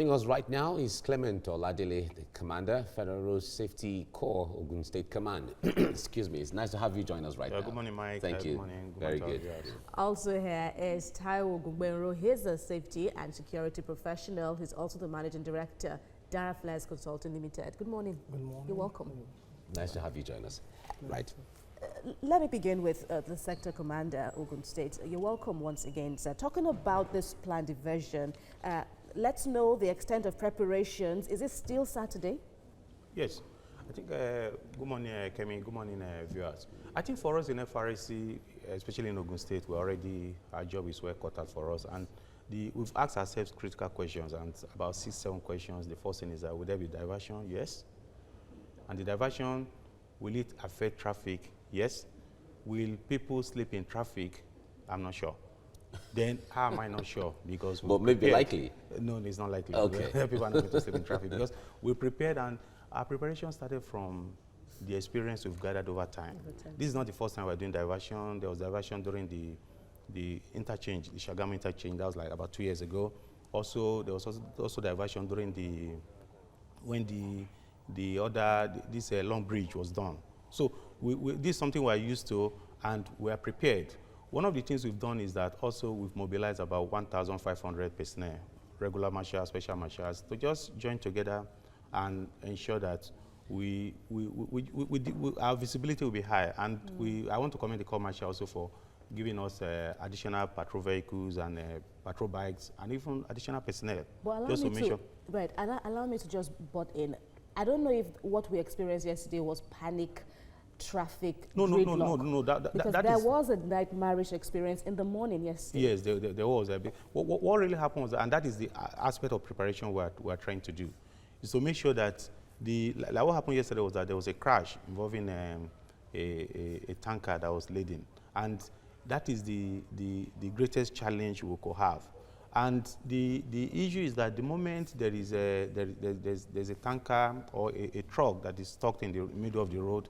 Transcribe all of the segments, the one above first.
Joining us right now is Clement Oladele, the Commander, Federal Road Safety Corps, Ogun State Command. Excuse me. It's nice to have you join us right now. Good morning, Mike. Thank you. Good morning. Very good. Also here is Taiwo Ogungbenro. He's a safety and security professional. He's also the Managing Director, Dara Flares Consulting Limited. Good morning. Good morning. You're welcome. Nice to have you join us. Right. Let me begin with the Sector Commander, Ogun State. You're welcome once again, sir. Talking about this planned diversion, let's know the extent of preparations. Is it still Saturday? Yes. I think, good morning, Kemi. Good morning, viewers. I think for us in FRSC, especially in Ogun State, our job is well cut out for us. And we've asked ourselves critical questions, and about 6-7 questions. The first thing is that will there be diversion? Yes. And the diversion, will it affect traffic? Yes. Will people sleep in traffic? I'm not sure. Then how am I not sure? Because but maybe likely. No, it's not likely. Okay. People are not going to sleep in traffic because we prepared, and our preparation started from the experience we've gathered over time. This is not the first time we're doing diversion. There was diversion during the interchange, the Shagamu interchange. That was like about 2 years ago. Also, there was also diversion during when this long bridge was done. So this is something we're used to, and we're prepared. One of the things we've done is that also we've mobilized about 1,500 personnel, regular marshals, special marshals, to just join together and ensure that our visibility will be high. And I want to commend the Corps Marshal also for giving us additional patrol vehicles and patrol bikes and even additional personnel. But allow me to just butt in. I don't know if what we experienced yesterday was panic traffic gridlock. Because there was a nightmarish experience in the morning yesterday. Yes, there was. What really happened was, and that is the aspect of preparation we're trying to do, is to make sure that like what happened yesterday was that there was a crash involving a tanker that was laden, and that is the greatest challenge we could have. And the issue is that the moment there's a tanker or a truck that is stuck in the middle of the road,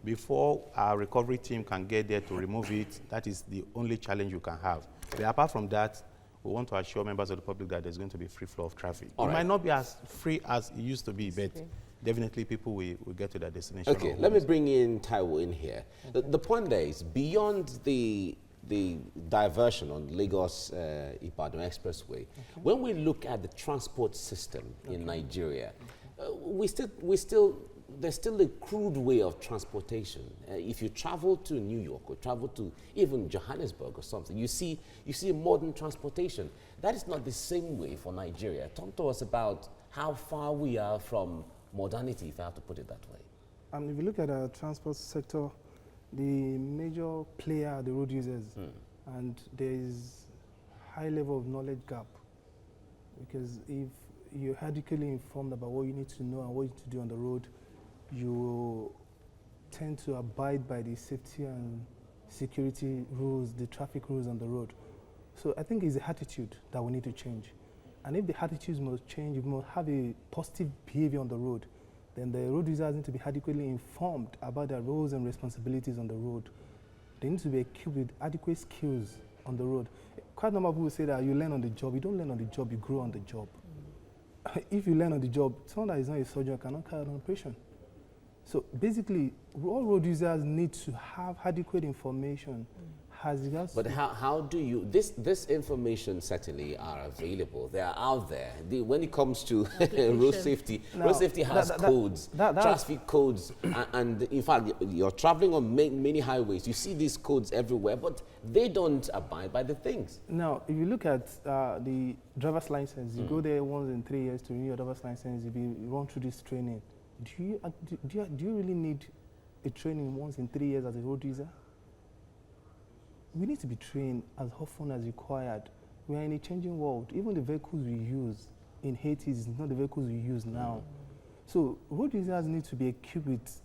before our recovery team can get there to remove it, that is the only challenge you can have. But apart from that, we want to assure members of the public that there's going to be free flow of traffic. It might not be as free as it used to be, but definitely people will get to their destination. Okay, let me bring in Taiwo in here. The point there is, beyond the diversion on Lagos-Ibadan Expressway, when we look at the transport system in Nigeria, there's still a crude way of transportation. If you travel to New York or travel to even Johannesburg or something, you see modern transportation. That is not the same way for Nigeria. Talk to us about how far we are from modernity, if I have to put it that way. If you look at the transport sector, the major player are the road users, and there is high level of knowledge gap, because if you're adequately informed about what you need to know and what you need to do on the road, you tend to abide by the safety and security rules, the traffic rules on the road. So I think it's the attitude that we need to change. And if the attitudes must change, if we must have a positive behavior on the road, then the road users need to be adequately informed about their roles and responsibilities on the road. They need to be equipped with adequate skills on the road. Quite a number of people say that you learn on the job. You don't learn on the job, you grow on the job. If you learn on the job, someone that is not a surgeon cannot carry out an operation. So basically, all road users need to have adequate information. But how do you, this information certainly are available. They are out there. When it comes to road safety, road safety has codes, traffic codes, and in fact, you're traveling on many highways. You see these codes everywhere, but they don't abide by the things. Now, if you look at the driver's license, you go there once in 3 years to renew your driver's license, you run through this training. Do you really need a training once in 3 years as a road user? We need to be trained as often as required. We are in a changing world. Even the vehicles we use in 80s is not the vehicles we use now. So road users need to be equipped with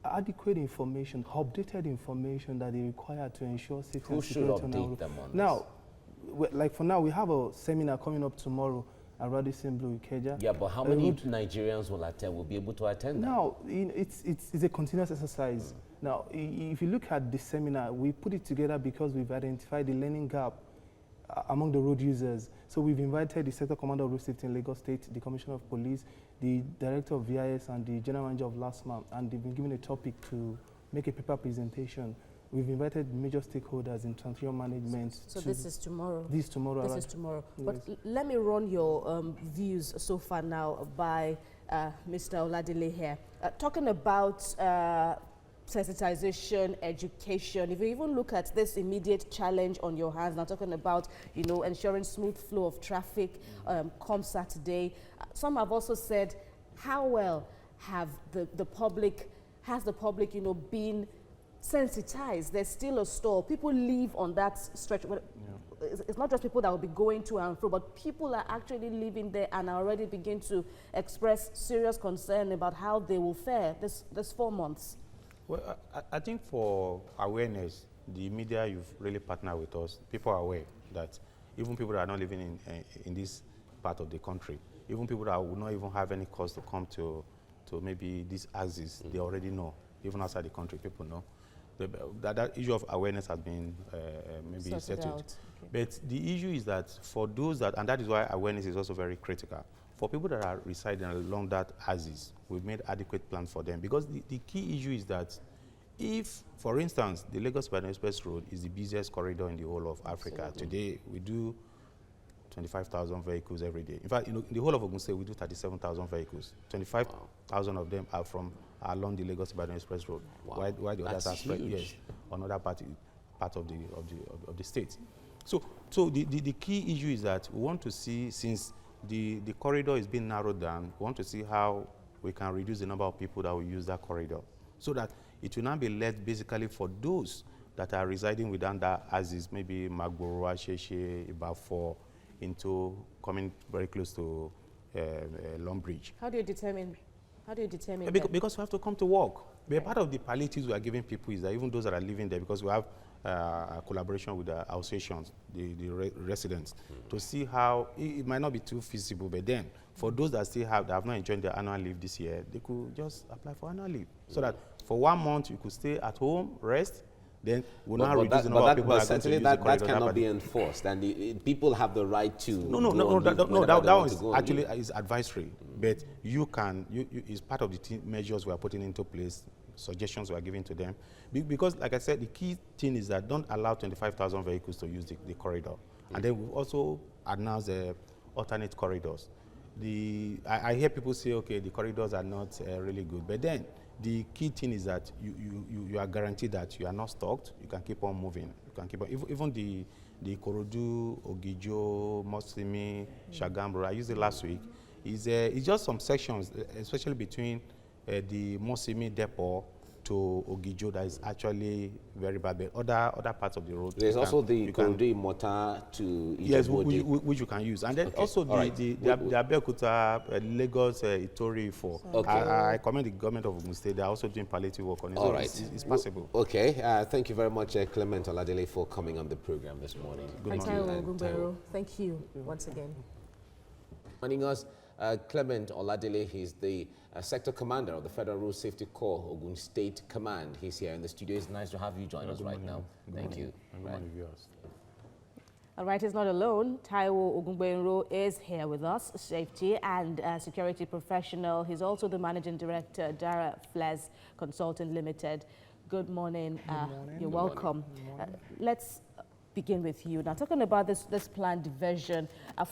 adequate information, updated information that they require to ensure safety and security on our road. Now, like for now, we have a seminar coming up tomorrow at Radisson Blue Ikeja. Yeah, but how many Nigerians will be able to attend that? Now, it's a continuous exercise. Now, if you look at the seminar, we put it together because we've identified the learning gap among the road users. So we've invited the Sector Commander of Road Safety in Lagos State, the Commissioner of Police, the Director of VIS, and the General Manager of LASMA, and they've been given a topic to make a paper presentation. We've invited major stakeholders in transportation management. So this is tomorrow? This is tomorrow. This is tomorrow. Yes. But let me run your views so far now by Mr. Oladele here. Talking about sensitization, education, if you even look at this immediate challenge on your hands, now talking about, you know, ensuring smooth flow of traffic come Saturday, some have also said, how well have the public, you know, been sensitized? There's still a stall. People live on that stretch. It's not just people that will be going to and fro, but people are actually living there and are already begin to express serious concern about how they will fare this 4 months. Well, I think for awareness, the media, you've really partnered with us. People are aware that even people that are not living in this part of the country, even people that would not even have any cause to come to maybe these axes, they already know. Even outside the country, people know. That issue of awareness has been maybe settled. Okay. But the issue is that for those that, and that is why awareness is also very critical, for people that are residing along that axis, we've made adequate plans for them. Because the key issue is that if, for instance, the Lagos-Ibadan Express Road is the busiest corridor in the whole of Africa. Absolutely. Today, we do 25,000 vehicles every day. In fact, in the whole of Ogun State, we do 37,000 vehicles. 25,000 of them are from along the Lagos-Ibadan Express Road. Wow. Why the others are spread, yes, on other part of the state. So the key issue is that we want to see, since the corridor is being narrowed down, we want to see how we can reduce the number of people that will use that corridor, so that it will not be left basically for those that are residing within that axis, maybe Magboro, Asheshe, Ibafo, into coming very close to Long Bridge. How do you determine? Because we have to come to work. But part of the palliatives we are giving people is that even those that are living there, because we have a collaboration with the associations, the residents, to see how it might not be too feasible, but then for those that have not enjoyed their annual leave this year, they could just apply for annual leave, so that for 1 month you could stay at home, rest. Then we'll not reduce the number of people that certainly that cannot be enforced, and the people have the right to. That one is actually is advisory, but is part of the measures we are putting into place, suggestions we are giving to them. Because, like I said, the key thing is that don't allow 25,000 vehicles to use the corridor, and then we also announce alternate corridors. I hear people say, okay, the corridors are not really good, but then the key thing is that you are guaranteed that you are not stopped. You can keep on moving. You can keep on. Even the Ikorodu, Ogijo, Mosimi, Shagambro, I used it last week. It's just some sections, especially between the Mosimi depot to Ogijo, that is actually very bad. But other parts of the road. There's also the Ikorodu Mota to yes, which you can use, and then also the Abeokuta, Lagos, Itori for. Okay. I commend the government of Ogun State. They are also doing palliative work on it. All right, it's possible. Okay, thank you very much, Clement Oladele, for coming on the program this morning. Good morning, Ogungbenro. Thank you once again. Joining us, Clement Oladele. He's the Sector Commander of the Federal Road Safety Corps, Ogun State Command. He's here in the studio. It's nice to have you join us right now. Thank you. All right, he's not alone. Taiwo Ogungbenro is here with us, safety and security professional. He's also the Managing Director, Dara Fles Consulting Limited. Good morning. Good morning. You're welcome. Let's begin with you. Now, talking about this planned diversion,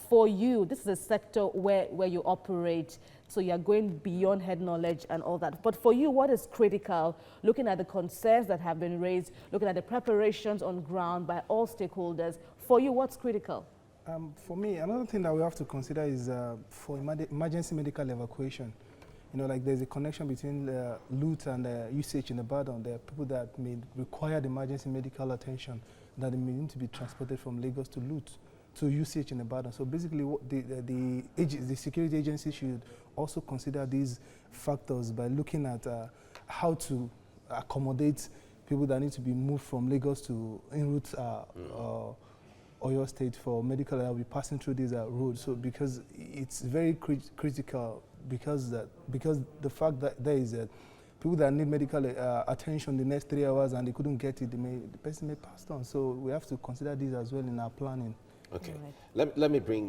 for you, this is a sector where you operate, so you're going beyond head knowledge and all that. But for you, what is critical, looking at the concerns that have been raised, looking at the preparations on ground by all stakeholders, for you, what's critical? For me, another thing that we have to consider is for emergency medical evacuation. You know, like there's a connection between loot and usage in Ibadan. There are people that may require emergency medical attention that they may need to be transported from Lagos to loot to usage in Ibadan. So basically, what the security agency should also consider these factors by looking at how to accommodate people that need to be moved from Lagos to en route Oyo State for medical that will be passing through these roads. So because it's very critical, because the fact that there is people that need medical attention the next 3 hours and they couldn't get it, the person may pass on. So we have to consider this as well in our planning. Okay. Right. Let me bring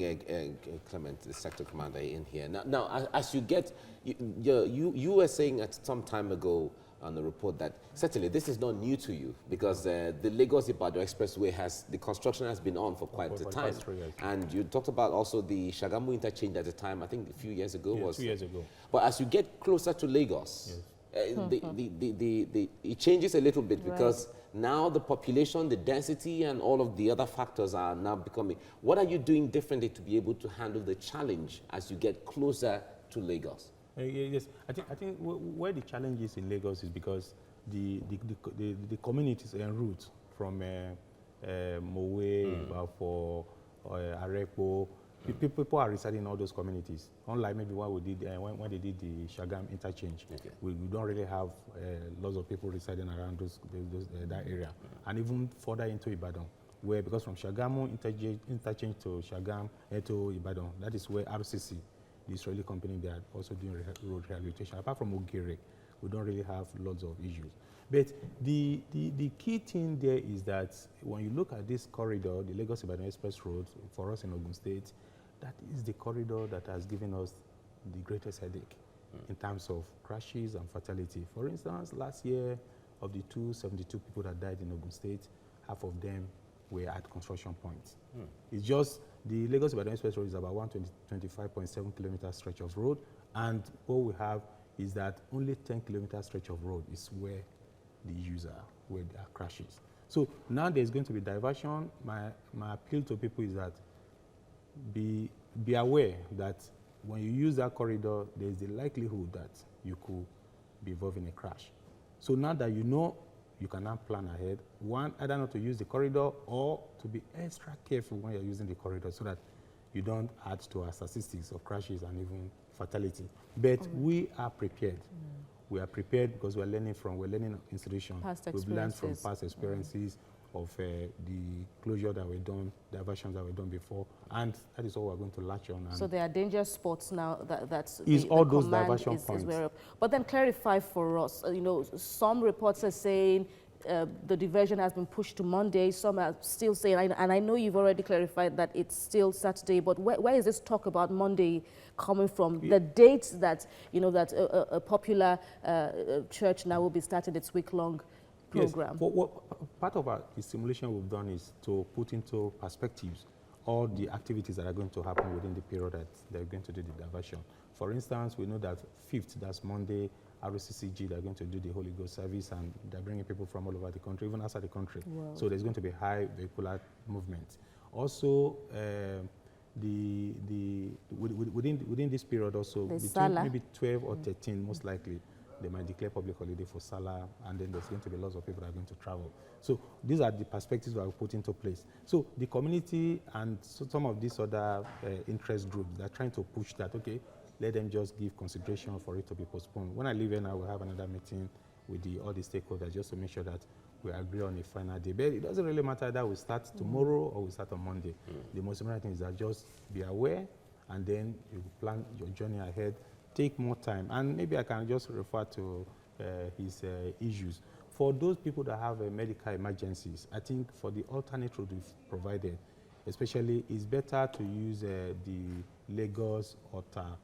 Clement, the sector commander, in here. Now as you get, you were saying at some time ago on the report that certainly this is not new to you, because the Lagos-Ibadan Expressway the construction has been on for quite a time. And you talked about also the Shagamu interchange at the time, I think a few years ago. Yeah, 2 years ago. But as you get closer to Lagos, it changes a little bit, because now the population, the density, and all of the other factors are now becoming. What are you doing differently to be able to handle the challenge as you get closer to Lagos? Yes, I think where the challenge is in Lagos is because the communities en route from Mowe, Bafo, Arepo, people are residing in all those communities. Unlike maybe what we did when they did the Shagam interchange, we don't really have lots of people residing around that area, and even further into Ibadan, where because from Shagamu interchange to Shagam to Ibadan, that is where FRSC, the Israeli company, they are also doing road rehabilitation. Apart from Ogere, we don't really have lots of issues. But the key thing there is that when you look at this corridor, the Lagos-Ibadan Express Road, for us in Ogun State, that is the corridor that has given us the greatest headache in terms of crashes and fatality. For instance, last year, of the 272 people that died in Ogun State, half of them were at construction points. It's just the Lagos-Ibadan Express Road is about 125.7 kilometer stretch of road, and what we have is that only 10 kilometer stretch of road is where the user, where there are crashes. So now there's going to be diversion. My appeal to people is that be aware that when you use that corridor, there's the likelihood that you could be involved in a crash. So now that you know, you can now plan ahead. One, either not to use the corridor or to be extra careful when you're using the corridor so that you don't add to our statistics of crashes and even fatality. But we are prepared. We are prepared because we're learning institutions. We've learned from past experiences of the closure that we've done, diversions that we've done before, and that is all we're going to latch on. And so there are dangerous spots now that's all those diversion points. But then clarify for us, some reports are saying the diversion has been pushed to Monday. Some are still saying, and I know you've already clarified that it's still Saturday, but where is this talk about Monday coming from? The dates that, that a popular church now will be starting its week-long program. Yes. Part of the simulation we've done is to put into perspectives all the activities that are going to happen within the period that they're going to do the diversion. For instance, we know that 5th, that's Monday, RCCG, they're going to do the Holy Ghost service, and they're bringing people from all over the country, even outside the country. Wow. So there's going to be high vehicular movement. Also, within this period also, between maybe 12 or 13, most likely, they might declare public holiday for Salah, and then there's going to be lots of people that are going to travel. So these are the perspectives that we put into place. So the community and some of these other interest groups, they're trying to push that, okay, let them just give consideration for it to be postponed. When I leave here now, we'll have another meeting with all the stakeholders just to make sure that we agree on a final day. But it doesn't really matter that we start tomorrow or we start on Monday. The most important thing is that just be aware, and then you plan your journey ahead. Take more time, and maybe I can just refer to his issues. For those people that have medical emergencies, I think for the alternate route we've provided, especially, it's better to use the Lagos, Ota,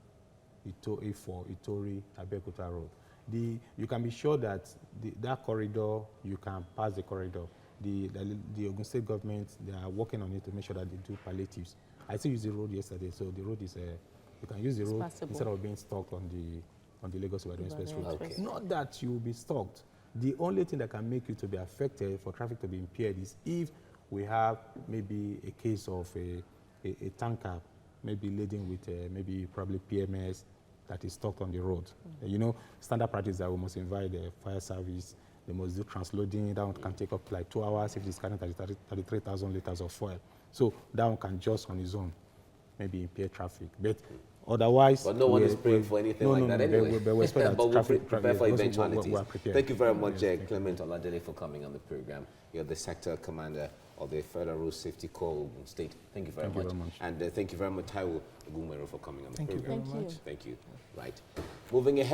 A4, Itori, Abeokuta road. You can be sure that that corridor, you can pass the corridor. The Ogun State government, they are working on it to make sure that they do palliatives. I still used the road yesterday, so the road is you can use the road instead of being stuck on the Lagos-Ibadan Express Road. Okay. Not that you will be stuck. The only thing that can make you to be affected, for traffic to be impaired, is if we have maybe a case of a tanker, maybe laden with probably PMS that is stuck on the road. Standard practice that we must invite the fire service. They must do transloading. That one can take up to like 2 hours if it's carrying 33,000 liters of fuel. So that one can just on its own maybe impair traffic. But otherwise, but no one is praying for anything like that anyway. But we prepare for eventualities. Thank you very much, Clement Oladele, for coming on the program. You're the sector commander of the Federal Road Safety Corps, Ogun State. Thank you very much. And thank you very much, Taiwo, Ogungbenro, for coming on the program. Thank you. Thank you. Right. Moving ahead.